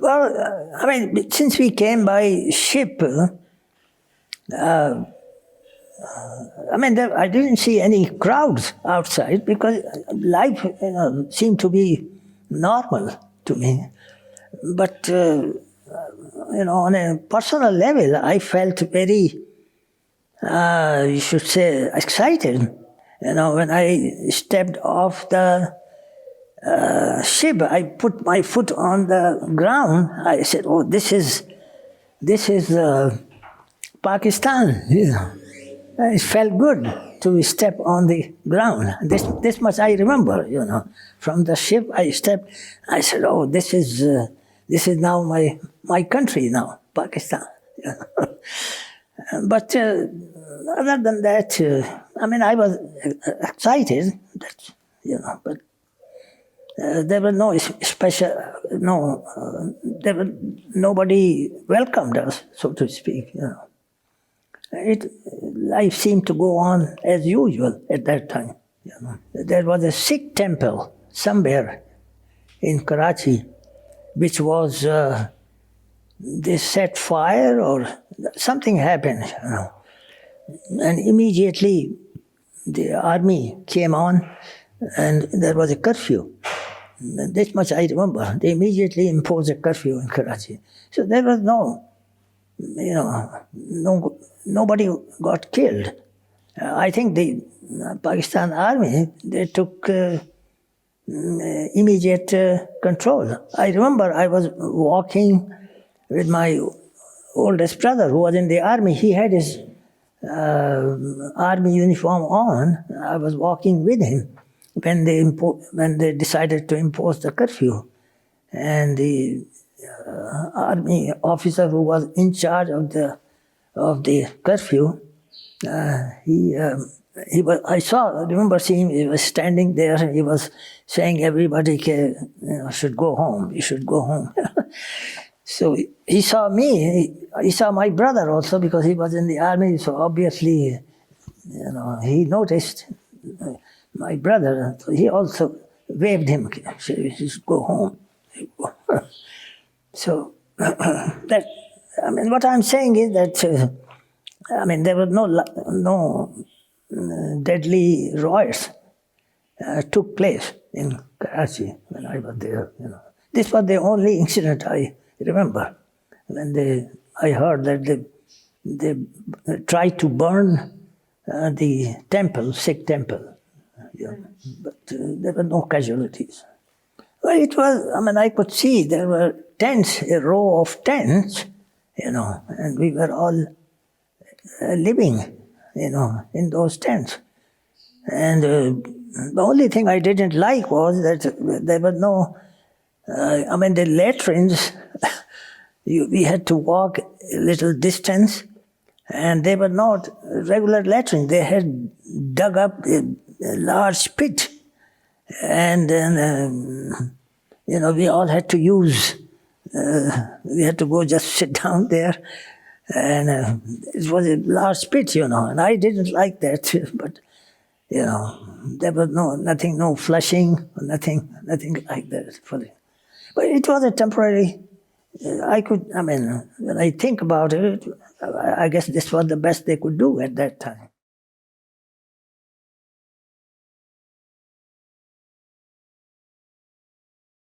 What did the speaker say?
Well, I mean, since we came by ship, I didn't see any crowds outside because life seemed to be normal to me. But, on a personal level, I felt very, you should say, excited. When I stepped off the ship, I put my foot on the ground. I said, "Oh, this is Pakistan." It felt good to step on the ground. This much I remember. From the ship I stepped. I said, "Oh, this is now my country now, Pakistan." But other than that, I was excited. But there were no special, nobody welcomed us, so to speak. Life seemed to go on as usual at that time. There was a Sikh temple somewhere in Karachi, which was they set fire or something happened, and immediately the army came on, and there was a curfew. This much I remember. They immediately imposed a curfew in Karachi. So there was nobody got killed. I think the Pakistan army, they took immediate control. I remember I was walking with my oldest brother who was in the army. He had his army uniform on. I was walking with him when they decided to impose the curfew. And the army officer who was in charge of the curfew, I remember seeing he was standing there and he was saying everybody should go home, you should go home. So he saw me, he saw my brother also because he was in the army, so obviously, he noticed my brother, so he also waved him, he should go home. So, what I'm saying is that, there were no deadly riots took place in Karachi when I was there. This was the only incident I remember when I heard that they tried to burn the temple, Sikh temple, but there were no casualties. Well, it was, I could see there were tents, a row of tents, and we were all living, in those tents. And the only thing I didn't like was that there were no, the latrines, we had to walk a little distance, and they were not regular latrines. They had dug up a large pit, and then, we all had to use, we had to go just sit down there, and it was a large pit, and I didn't like that, but, there was no flushing, nothing like that. But it was a temporary, when I think about it, I guess this was the best they could do at that time.